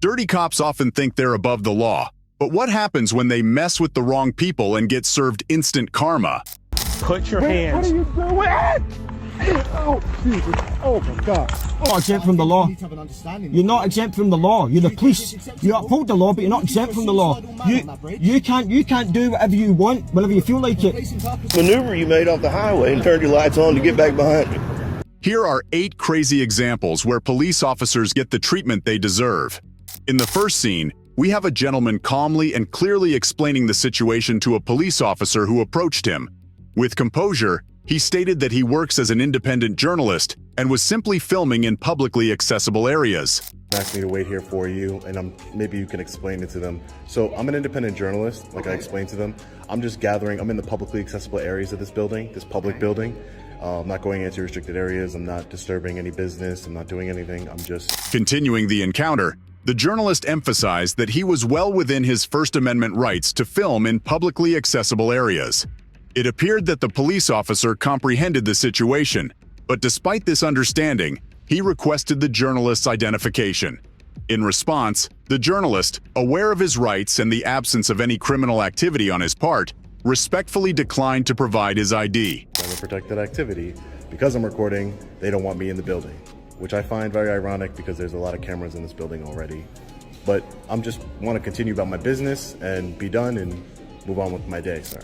Dirty cops often think they're above the law, but what happens when they mess with the wrong people and get served instant karma? Put your hands. What are you doing? Oh, Jesus. Oh, my God. Not exempt from the law. You're not exempt from the law. You're the police. You uphold the law, but you're not exempt from the law. You can't do whatever you want whenever you feel like it. Maneuver you made off the highway and turned your lights on to get back behind me. Here are 8 crazy examples where police officers get the treatment they deserve. In the first scene, we have a gentleman calmly and clearly explaining the situation to a police officer who approached him. With composure, he stated that he works as an independent journalist and was simply filming in publicly accessible areas. Asked me to wait here for you, and maybe you can explain it to them. So I'm an independent journalist, like I explained to them. I'm just gathering, I'm in the publicly accessible areas of this building, this public building. I'm not going into restricted areas, I'm not disturbing any business, I'm not doing anything, I'm just... Continuing the encounter, the journalist emphasized that he was well within his First Amendment rights to film in publicly accessible areas. It appeared that the police officer comprehended the situation, but despite this understanding, he requested the journalist's identification. In response, the journalist, aware of his rights and the absence of any criminal activity on his part, respectfully declined to provide his ID. I'm a protected activity. Because I'm recording, they don't want me in the building, which I find very ironic because there's a lot of cameras in this building already. But I'm just want to continue about my business and be done and move on with my day, sir.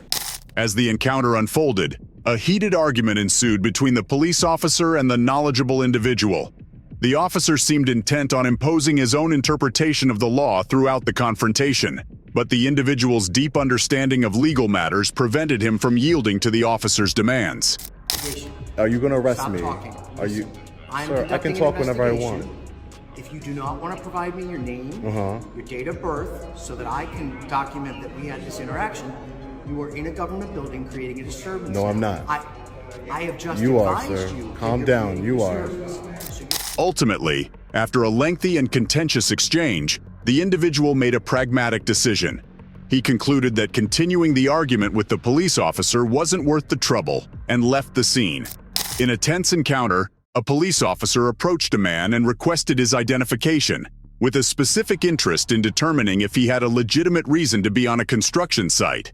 As the encounter unfolded, a heated argument ensued between the police officer and the knowledgeable individual. The officer seemed intent on imposing his own interpretation of the law throughout the confrontation, but the individual's deep understanding of legal matters prevented him from yielding to the officer's demands. Are you going to arrest me? Talking. Are you? I'm Sir, I can talk whenever I want. If you do not want to provide me your name, your date of birth, so that I can document that we had this interaction, you are in a government building creating a disturbance. No, I'm not. I have just You are, advised sir. you. Calm down. You are. Ultimately, after a lengthy and contentious exchange, the individual made a pragmatic decision. He concluded that continuing the argument with the police officer wasn't worth the trouble and left the scene. In a tense encounter, a police officer approached a man and requested his identification, with a specific interest in determining if he had a legitimate reason to be on a construction site.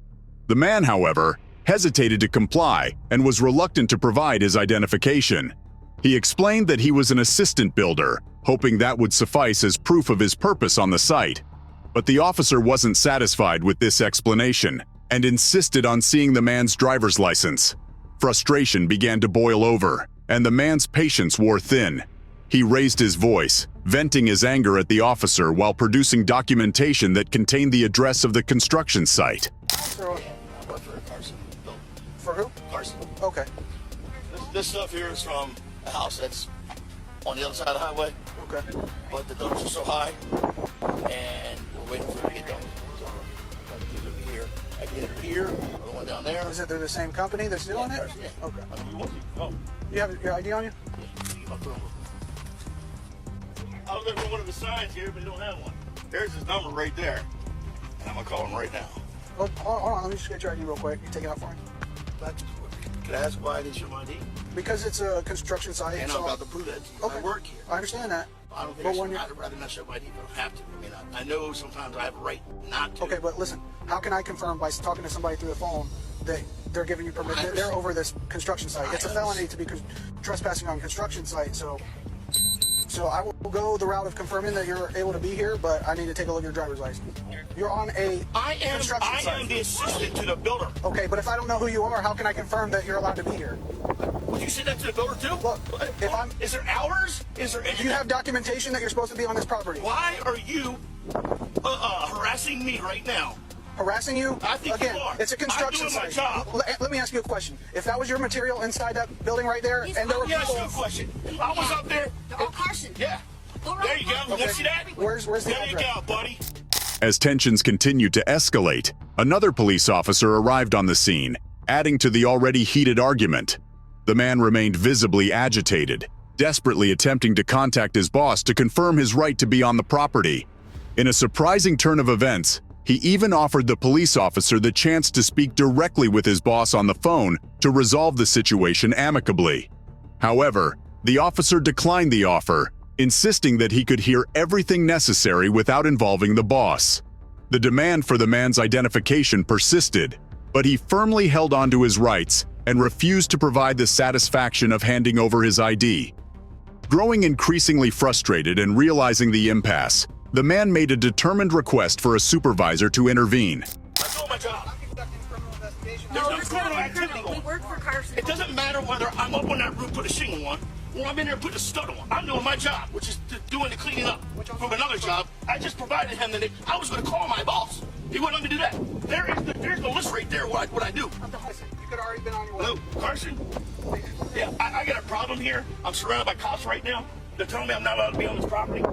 The man, however, hesitated to comply and was reluctant to provide his identification. He explained that he was an assistant builder, hoping that would suffice as proof of his purpose on the site. But the officer wasn't satisfied with this explanation and insisted on seeing the man's driver's license. Frustration began to boil over, and the man's patience wore thin. He raised his voice, venting his anger at the officer while producing documentation that contained the address of the construction site. For who? Carson. Okay. This stuff here is from a house that's on the other side of the highway. Okay. But the dumpsters are so high, and we're waiting for it to get done. So I can get it here. I can get it here, or the one down there. Is it they're the same company that's doing it? Yeah. Okay. You have your ID on you? I was looking for one of the signs here, but we don't have one. There's his number right there, and I'm gonna call him right now. Oh, hold on, let me just get your ID real quick. You take it out for me. Can I ask why I didn't show my ID? Because it's a construction site. And I'm about to prove that to you. Okay. I work here. I understand that. I don't think I'd rather not show my ID, but I have to. I mean, I know sometimes I have a right not to. Okay, but listen, how can I confirm by talking to somebody through the phone that they're giving you permission? They're over this construction site. It's a felony to be trespassing on a construction site, so I will go the route of confirming that you're able to be here, but I need to take a look at your driver's license. You're on a construction site. I am the assistant to the builder. Okay, but if I don't know who you are, how can I confirm that you're allowed to be here? Would you say that to the builder too? Look, is there hours? Is there? Do you have documentation that you're supposed to be on this property? Why are you harassing me right now? Harassing you? I think again, you are. it's a construction I'm doing site. my job. Let me ask you a question. If that was your material inside that building right there, and there were Let me people... ask you a question. If I was up there... Carson. Yeah. There you go. Okay. You see that? Where's the There address? you go, buddy. As tensions continued to escalate, another police officer arrived on the scene, adding to the already heated argument. The man remained visibly agitated, desperately attempting to contact his boss to confirm his right to be on the property. In a surprising turn of events, he even offered the police officer the chance to speak directly with his boss on the phone to resolve the situation amicably. However, the officer declined the offer, insisting that he could hear everything necessary without involving the boss. The demand for the man's identification persisted, but he firmly held on to his rights and refused to provide the satisfaction of handing over his ID. Growing increasingly frustrated and realizing the impasse, the man made a determined request for a supervisor to intervene. I'm doing my job. I'm conducting a criminal investigation. There's no it's criminal not a activity criminal. We going. work for Carson. It doesn't matter whether I'm up on that roof, put a shingle on, or I'm in there putting a stud on. I'm doing my job, which is doing the cleaning up. From another job, I just provided him that I was going to call my boss. He wouldn't let me do that. There's the list right there, what I do. Listen, you could have already been on your way. Hello, Carson? Yeah, I got a problem here. I'm surrounded by cops right now. They're telling me I'm not allowed to be on this property.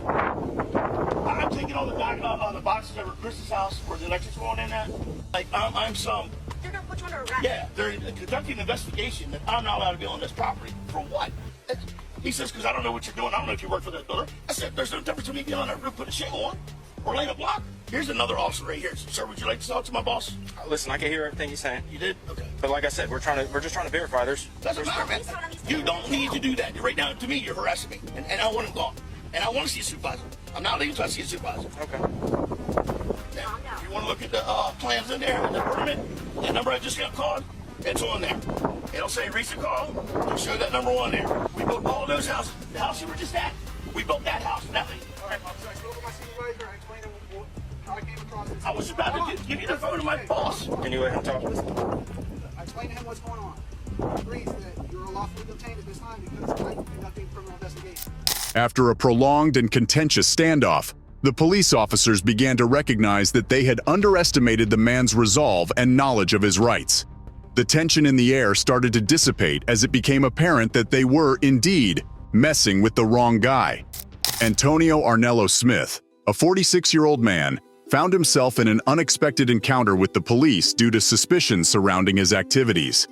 I'm taking all the boxes over at Chris's house where the electric's going in at. Like, I'm some... They're going to put you under arrest. Yeah, they're conducting an investigation that I'm not allowed to be on this property. For what? He says, because I don't know what you're doing. I don't know if you work for that builder. I said, there's no difference between me being on that roof, put a shingle on, or laying a block. Here's another officer right here. Sir, would you like to talk to my boss? Listen, I can hear everything you're saying. You did? Okay. But like I said, we're just trying to verify. Doesn't matter, man. You don't need to do that. Right now, to me, you're harassing me. And I want him gone. And I want to see a supervisor. I'm not leaving until I see a supervisor. Okay. Now, if you want to look at the plans in there, the permit, that number I just got called, it's on there. It'll say recent call. It'll show that number on there. We built all those houses. The house you were just at, we built that house. Nothing. All right, officer, I spoke with my supervisor. I explained to him how I came across this. I was about to give you the phone to my boss. Can you let him talk? I explained to him what's going on. He agrees that you're lawfully detained at this time because I'm conducting a criminal investigation. After a prolonged and contentious standoff, the police officers began to recognize that they had underestimated the man's resolve and knowledge of his rights. The tension in the air started to dissipate as it became apparent that they were, indeed, messing with the wrong guy. Antonio Arnello Smith, a 46-year-old man, found himself in an unexpected encounter with the police due to suspicions surrounding his activities.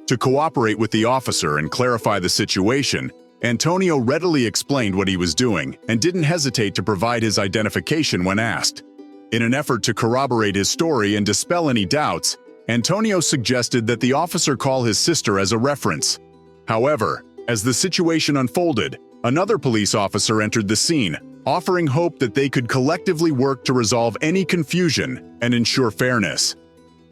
To cooperate with the officer and clarify the situation, Antonio readily explained what he was doing and didn't hesitate to provide his identification when asked. In an effort to corroborate his story and dispel any doubts, Antonio suggested that the officer call his sister as a reference. However, as the situation unfolded, another police officer entered the scene, offering hope that they could collectively work to resolve any confusion and ensure fairness.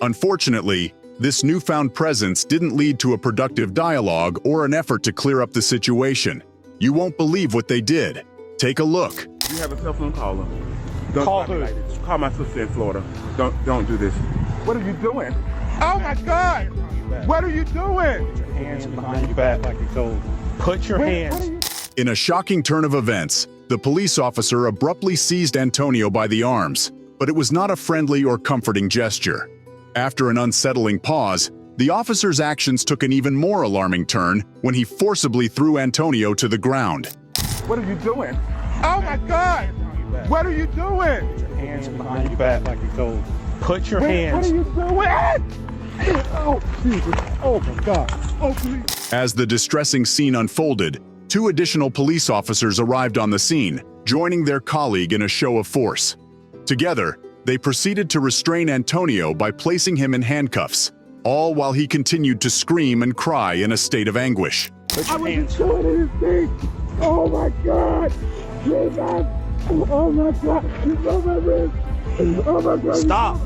Unfortunately, this newfound presence didn't lead to a productive dialogue or an effort to clear up the situation. You won't believe what they did. Take a look. You have a cell phone caller. Don't Call talk who? like this. Call my sister in Florida. Don't do this. What are you doing? Oh my God! What are you doing? Hands behind your back like you told. Put your hands. In a shocking turn of events, the police officer abruptly seized Antonio by the arms, but it was not a friendly or comforting gesture. After an unsettling pause, the officer's actions took an even more alarming turn when he forcibly threw Antonio to the ground. What are you doing? Oh my God! What are you doing? Hands behind your back like you told. Put your hands. What are you doing? Oh, Jesus. Oh my God. Oh, please. As the distressing scene unfolded, two additional police officers arrived on the scene, joining their colleague in a show of force. Together, they proceeded to restrain Antonio by placing him in handcuffs, all while he continued to scream and cry in a state of anguish. Put I your wasn't hands. doing anything. Oh my God. Jesus. Oh my God. He's on my wrist. Oh my God. Stop.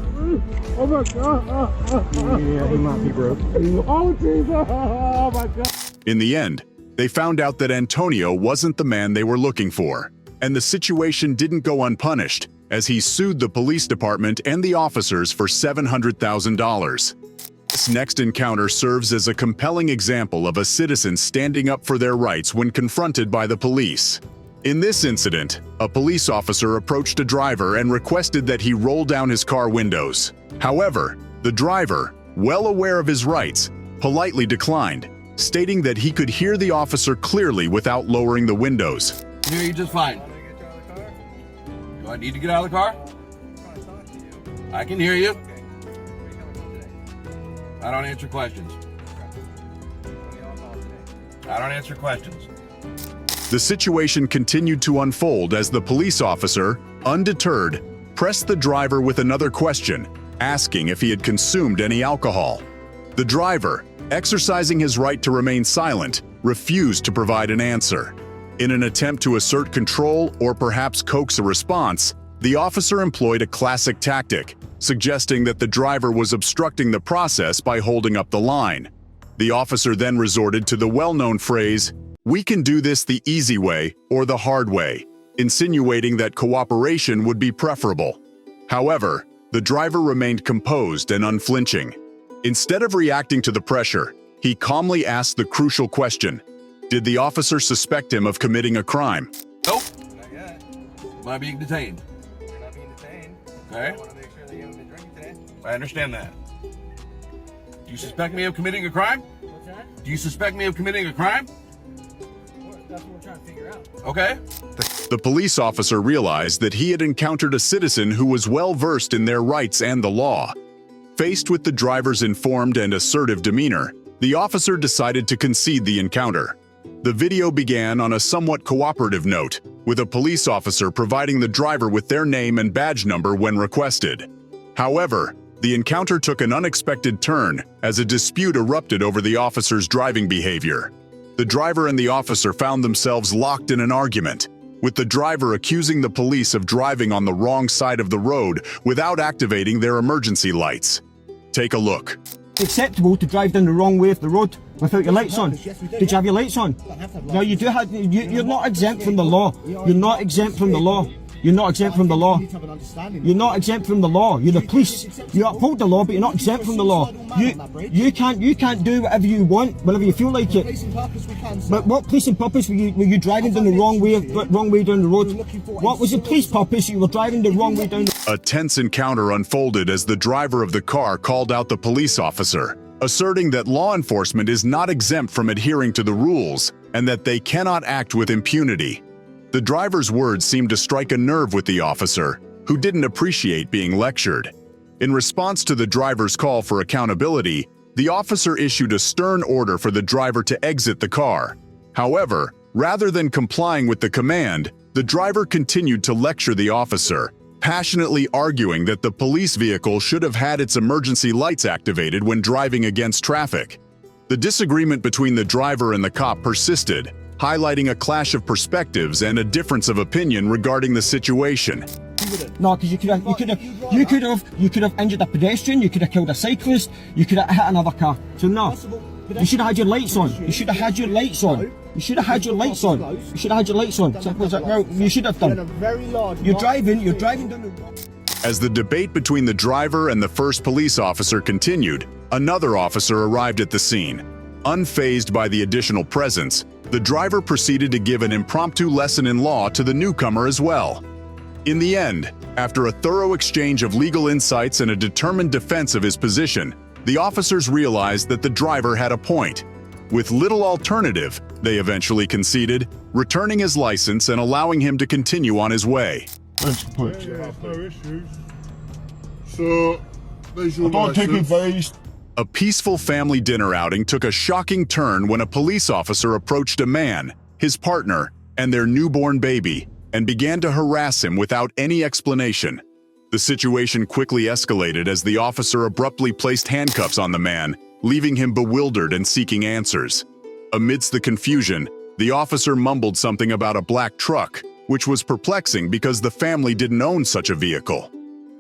Oh my God. Yeah, he might be broke. Oh Jesus. Oh my God. In the end, they found out that Antonio wasn't the man they were looking for, and the situation didn't go unpunished, as he sued the police department and the officers for $700,000. This next encounter serves as a compelling example of a citizen standing up for their rights when confronted by the police. In this incident, a police officer approached a driver and requested that he roll down his car windows. However, the driver, well aware of his rights, politely declined, stating that he could hear the officer clearly without lowering the windows. I hear you just fine. Do I need to get out of the car? I can hear you. I don't answer questions. I don't answer questions. The situation continued to unfold as the police officer, undeterred, pressed the driver with another question, asking if he had consumed any alcohol. The driver, exercising his right to remain silent, refused to provide an answer. In an attempt to assert control or perhaps coax a response, the officer employed a classic tactic, suggesting that the driver was obstructing the process by holding up the line. The officer then resorted to the well-known phrase, "We can do this the easy way or the hard way," insinuating that cooperation would be preferable. However, the driver remained composed and unflinching. Instead of reacting to the pressure, he calmly asked the crucial question, did the officer suspect him of committing a crime? Nope. Not yet. Am I being detained? You're not being detained. Okay. I want to make sure that you haven't been drinking today. I understand that. Do you suspect me of committing a crime? What's that? Do you suspect me of committing a crime? That's what we're trying to figure out. Okay. The police officer realized that he had encountered a citizen who was well versed in their rights and the law. Faced with the driver's informed and assertive demeanor, the officer decided to concede the encounter. The video began on a somewhat cooperative note, with a police officer providing the driver with their name and badge number when requested. However, the encounter took an unexpected turn as a dispute erupted over the officer's driving behavior. The driver and the officer found themselves locked in an argument, with the driver accusing the police of driving on the wrong side of the road without activating their emergency lights. Take a look. Acceptable to drive down the wrong way of the road without your lights on? Did you have your lights on? No, you do have. You're not exempt from the law. You're not exempt from the law. You're not exempt from the law. You're not exempt from the law. You're the police. You uphold the law, but you're not exempt from the law. You can't do whatever you want whenever you feel like it. But what police and purpose were you driving down the wrong way down the road? What was the police purpose? You were driving the wrong way down. A tense encounter unfolded as the driver of the car called out the police officer, asserting that law enforcement is not exempt from adhering to the rules and that they cannot act with impunity. The driver's words seemed to strike a nerve with the officer, who didn't appreciate being lectured. In response to the driver's call for accountability, the officer issued a stern order for the driver to exit the car. However, rather than complying with the command, the driver continued to lecture the officer, passionately arguing that the police vehicle should have had its emergency lights activated when driving against traffic. The disagreement between the driver and the cop persisted, highlighting a clash of perspectives and a difference of opinion regarding the situation. No, because you could have injured a pedestrian, you could have killed a cyclist, you could have hit another car. So no, you should have had your lights on. You should have had your lights on. You should have had your lights on. You should have had your lights on. Simple as that. Well, you should have done. You're driving down the road. As the debate between the driver and the first police officer continued, another officer arrived at the scene. Unfazed by the additional presence, the driver proceeded to give an impromptu lesson in law to the newcomer as well. In the end, after a thorough exchange of legal insights and a determined defense of his position, the officers realized that the driver had a point. With little alternative, they eventually conceded, returning his license and allowing him to continue on his way. Thanks for putting it. No issues. So, there's your license. Take advice. A peaceful family dinner outing took a shocking turn when a police officer approached a man, his partner, and their newborn baby, and began to harass him without any explanation. The situation quickly escalated as the officer abruptly placed handcuffs on the man, leaving him bewildered and seeking answers. Amidst the confusion, the officer mumbled something about a black truck, which was perplexing because the family didn't own such a vehicle.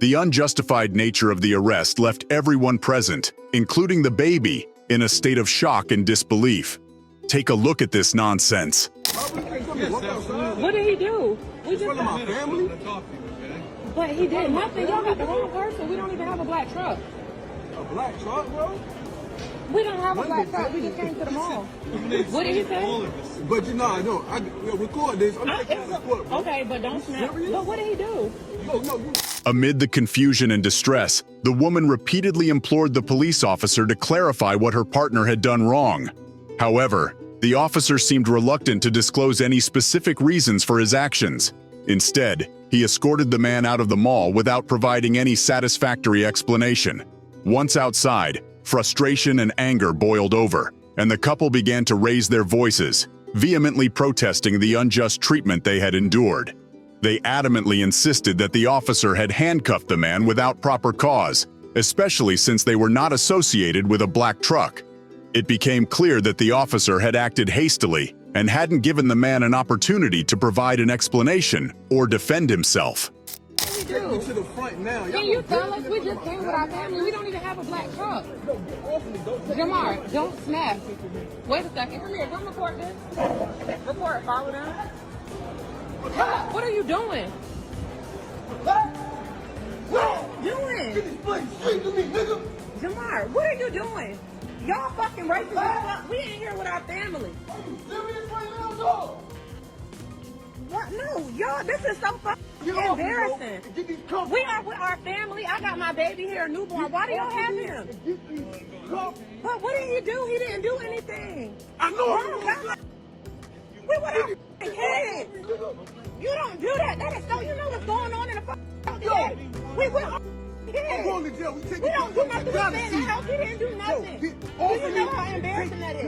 The unjustified nature of the arrest left everyone present, including the baby, in a state of shock and disbelief. Take a look at this nonsense. What did he do? We just my family. But he did nothing. Y'all got the wrong person. We don't even have a black truck. A black truck, bro? We don't have a black truck. We just came to the mall. What did he say? But you know, I know. I record this. Okay, but don't snap. But what did he do? Amid the confusion and distress, the woman repeatedly implored the police officer to clarify what her partner had done wrong. However, the officer seemed reluctant to disclose any specific reasons for his actions. Instead, he escorted the man out of the mall without providing any satisfactory explanation. Once outside, frustration and anger boiled over, and the couple began to raise their voices, vehemently protesting the unjust treatment they had endured. They adamantly insisted that the officer had handcuffed the man without proper cause, especially since they were not associated with a black truck. It became clear that the officer had acted hastily, and hadn't given the man an opportunity to provide an explanation or defend himself. Take me to the front now. Can you tell us we just came with our family? We don't even have a black truck. Jamar, don't snap. Wait a second. Come here. Don't report this. Report. Follow them. What are you doing? What are you doing? Get this place straight to me, nigga. Jamar, what are you doing? Y'all fucking racist as fuck. We ain't here with our family. Are you serious right now, dog? What? No, y'all, this is so fucking embarrassing. We are with our family. I got my baby here, a newborn. Why do y'all have him? But what did he do? He didn't do anything. I know. We with our kids. You don't do that. That is so. You know what's going on in the fucking house. We with our kids. We don't do nothing. We stay in the house. He didn't do nothing. Do you know how embarrassing that is?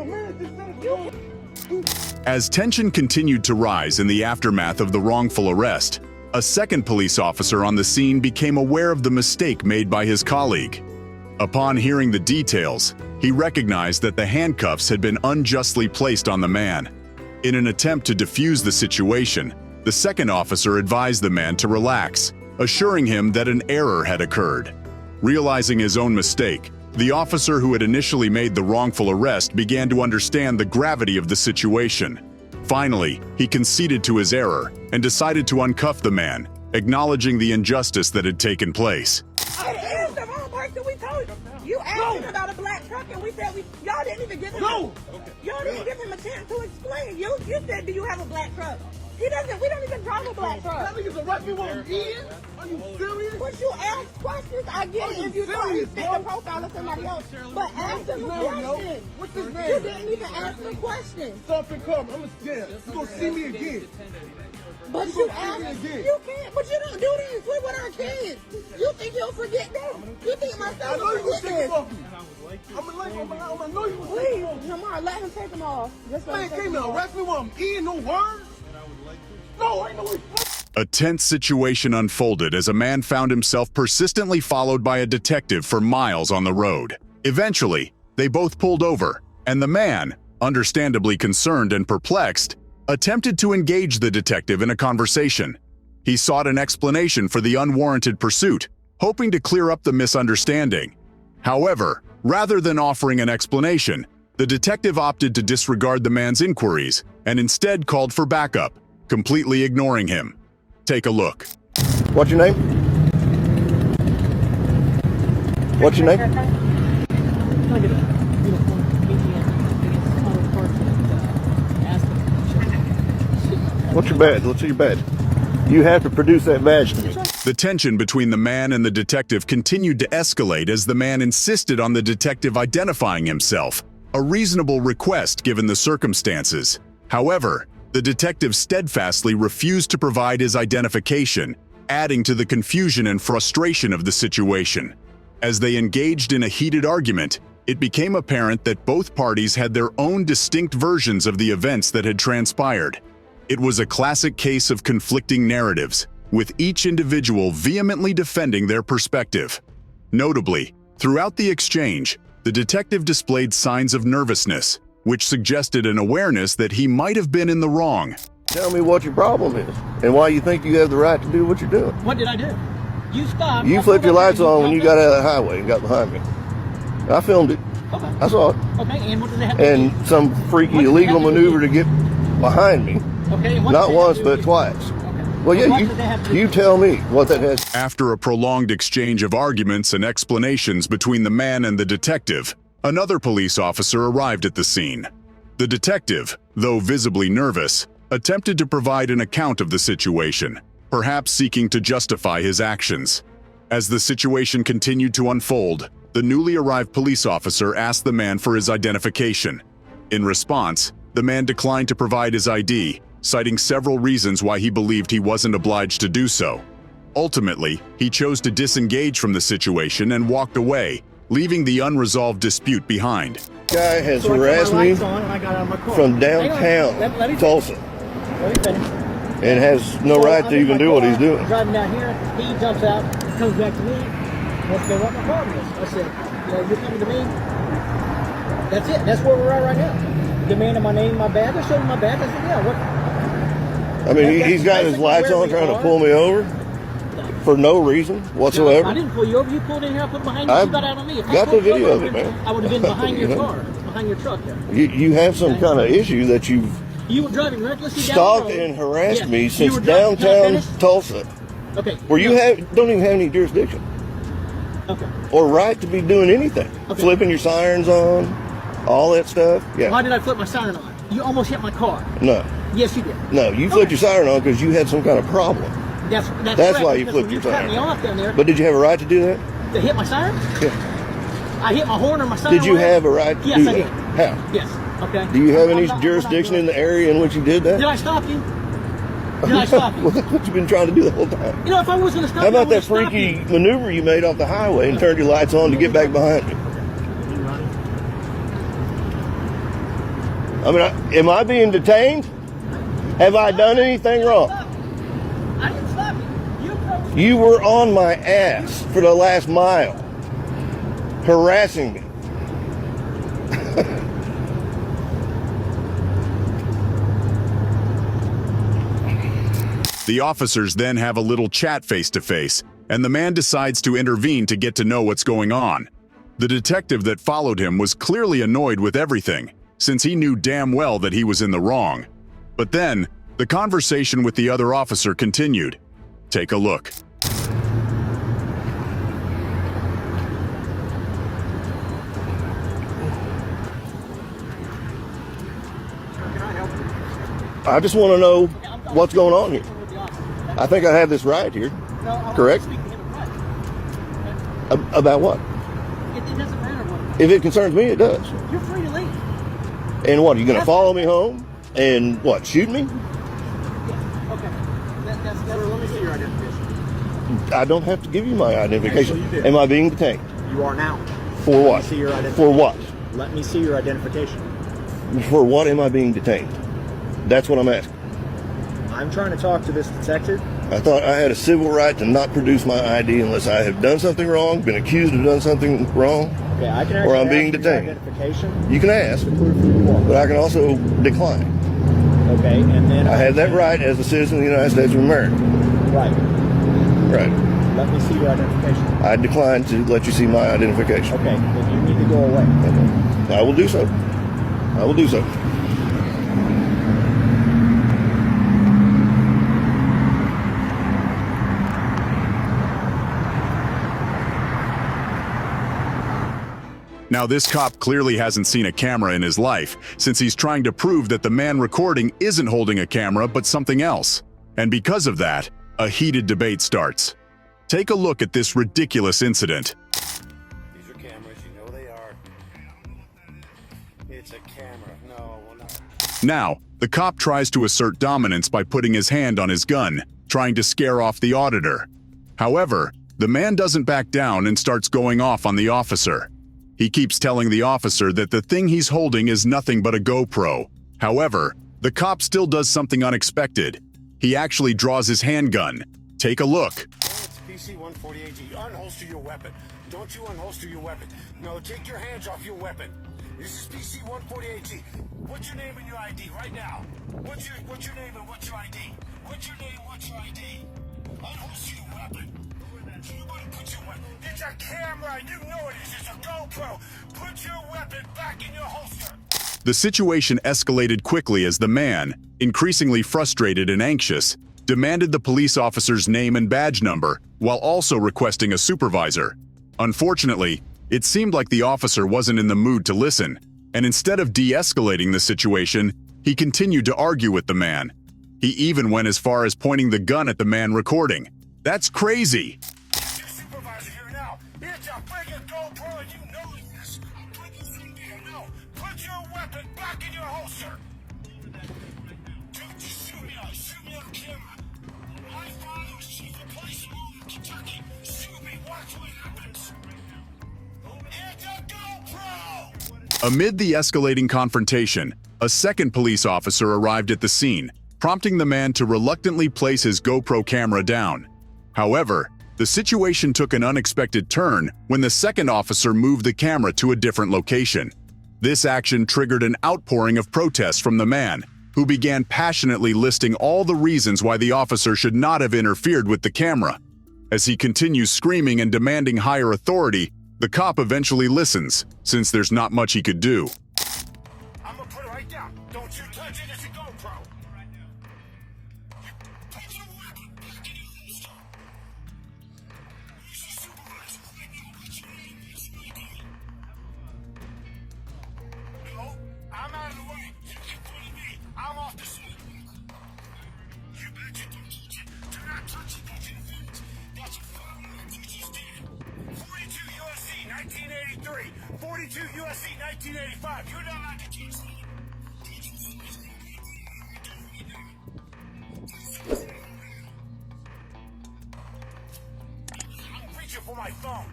As tension continued to rise in the aftermath of the wrongful arrest, a second police officer on the scene became aware of the mistake made by his colleague. Upon hearing the details, he recognized that the handcuffs had been unjustly placed on the man. In an attempt to defuse the situation, the second officer advised the man to relax, assuring him that an error had occurred. Realizing his own mistake, the officer who had initially made the wrongful arrest began to understand the gravity of the situation. Finally, he conceded to his error and decided to uncuff the man, acknowledging the injustice that had taken place. I asked the wrong person. We told you. You asked him about a black truck, and we said y'all didn't even give him. Y'all didn't give him a chance to explain. You said, do you have a black truck? He doesn't. We don't even drive a black truck. That nigga's a rugby one again? Are you serious? But you ask questions. I get it if you thought he fit the profile of somebody else. But ask him a question. What's his name? You didn't even ask the question. Something come. I'm scared. You gonna see me again. But you asked. You can't. But you don't do this. We're with our kids. You think he'll forget this? You think my son will forget this? I'm gonna know you. Please, Jamar, let him take them off. Man, came to arrest me while I'm eating no words. No, I know. A tense situation unfolded as a man found himself persistently followed by a detective for miles on the road. Eventually, they both pulled over, and the man, understandably concerned and perplexed, attempted to engage the detective in a conversation. He sought an explanation for the unwarranted pursuit, hoping to clear up the misunderstanding. However, rather than offering an explanation, the detective opted to disregard the man's inquiries and instead called for backup, completely ignoring him. Take a look. What's your name? What's your name? What's your badge? Let's see your badge. You have to produce that badge to me. The tension between the man and the detective continued to escalate as the man insisted on the detective identifying himself, a reasonable request given the circumstances. However, the detective steadfastly refused to provide his identification, adding to the confusion and frustration of the situation. As they engaged in a heated argument, it became apparent that both parties had their own distinct versions of the events that had transpired. It was a classic case of conflicting narratives, with each individual vehemently defending their perspective. Notably, throughout the exchange, the detective displayed signs of nervousness, which suggested an awareness that he might have been in the wrong. Tell me what your problem is and why you think you have the right to do what you're doing. What did I do? You stopped. You flipped your lights on when you got out of the highway and got behind me. I filmed it. Okay. I saw it. Okay, and what did they have to do? And some freaky illegal maneuver to get behind me. Okay, and what not did they once, have to but do? twice. Okay. Well, yeah, What did they have to do? you tell me what that has. After a prolonged exchange of arguments and explanations between the man and the detective, another police officer arrived at the scene. The detective, though visibly nervous, attempted to provide an account of the situation, perhaps seeking to justify his actions. As the situation continued to unfold, the newly arrived police officer asked the man for his identification. In response, the man declined to provide his ID, citing several reasons why he believed he wasn't obliged to do so. Ultimately, he chose to disengage from the situation and walked away, leaving the unresolved dispute behind. Guy has harassed me from downtown Tulsa and has no right to even do what he's doing. Driving down here, he jumps out, comes back to me, wants to know what my problem is. I said, you're coming to me. That's it. That's where we're at right now. demanded my name, my badge. I showed him my badge. I said, yeah, what? I mean, he's got his lights on trying to pull me over for no reason whatsoever. No, I didn't pull you over. You pulled in here. I put behind you. You got out on me. If I got the video of it, man. I would have been behind your car, behind your truck there. You have some kind of issue that you've You were driving recklessly down stalked the road. and harassed me You since were driving- downtown Tulsa, Okay. where you don't even have any jurisdiction Okay. or right to be doing anything. Okay. Flipping your sirens on, all that stuff. Yeah. Why did I flip my siren on? You almost hit my car. No. Yes, you did. No, you flipped your siren on because you had some kind of problem. That's That's correct, why you because flipped when your cut siren. me off down there. But did you have a right to do that? To hit my siren? Yeah. I hit my horn or my siren. Did you have a right to yes, do I that? did. How? Yes. Okay. Do you have any I'm not jurisdiction doing in the area in which you did that? Did I stop you? Did I stop you? Well, that's what you've been trying to do the whole time. You know, if I was going to stop How you, about I that would've stopped freaky you. maneuver you made off the highway and turned your lights on to get back behind me? I mean, am I being detained? Have I done anything wrong? I didn't stop you. You approached me. You were on my ass for the last mile, harassing me. The officers then have a little chat face-to-face, and the man decides to intervene to get to know what's going on. The detective that followed him was clearly annoyed with everything, since he knew damn well that he was in the wrong. But then, the conversation with the other officer continued. Take a look. I just want to know what's going on here. I think I have this right here. Correct? About what? It doesn't matter what. If it concerns me, it does. You're free to leave. And what, are you going to follow me home? And what, shoot me? Yeah. Okay. That's better. Let me see your identification. I don't have to give you my identification. Okay, so you did. Am I being detained? You are now. For Let what? me see your identification. For what? Let me see your identification. For what am I being detained? That's what I'm asking. I'm trying to talk to this detective. I thought I had a civil right to not produce my ID unless I have done something wrong, been accused of doing something wrong, Okay, I can or I'm actually being ask for your detained. identification. You can ask, To prove who you are. but I can also decline. Okay, and then I have that right as a citizen of the United States of America. Right. Right. Let me see your identification. I decline to let you see my identification. Okay, then you need to go away. I will do so. I will do so. Now, this cop clearly hasn't seen a camera in his life, since he's trying to prove that the man recording isn't holding a camera but something else. And because of that, a heated debate starts. Take a look at this ridiculous incident. These are cameras, you know they are. It's a camera. No, well, not. Now, the cop tries to assert dominance by putting his hand on his gun, trying to scare off the auditor. However, the man doesn't back down and starts going off on the officer. He keeps telling the officer that the thing he's holding is nothing but a GoPro. However, the cop still does something unexpected. He actually draws his handgun. Take a look. It's PC-148G. Unholster your weapon. Don't you unholster your weapon. No, take your hands off your weapon. This is PC-148G. What's your name and your ID right now? What's your name and what's your ID? What's your name, what's your ID? Unholster your weapon. You want to put your weapon. It's a camera. You know it is. It's a GoPro. Put your weapon back in your holster. The situation escalated quickly as the man, increasingly frustrated and anxious, demanded the police officer's name and badge number while also requesting a supervisor. Unfortunately, it seemed like the officer wasn't in the mood to listen, and instead of de-escalating the situation, he continued to argue with the man. He even went as far as pointing the gun at the man recording. That's crazy! Your supervisor here now. It's a friggin' GoPro and you know this. Put this thing there now. Put your weapon back in your holster. Don't just shoot me on camera. My father was chief of police in Louisville, Kentucky. Shoot me, watch what happens. It's a GoPro! Amid the escalating confrontation, a second police officer arrived at the scene, prompting the man to reluctantly place his GoPro camera down. However, the situation took an unexpected turn when the second officer moved the camera to a different location. This action triggered an outpouring of protest from the man, who began passionately listing all the reasons why the officer should not have interfered with the camera. As he continues screaming and demanding higher authority, the cop eventually listens, since there's not much he could do. I'm gonna put it right down. Don't you touch it, it's a GoPro. Put your weapon back in your holster. Who's your supervisor? What's your name? What's your ID? No, I'm out of the way. You in front of me. I'm off the sidewalk. You betcha don't touch it. Do not touch it. That's an offense. That's a felony that you just did. 42 USC 1983. 42 USC 1985. You're not allowed to touch that. I'm reaching for my phone.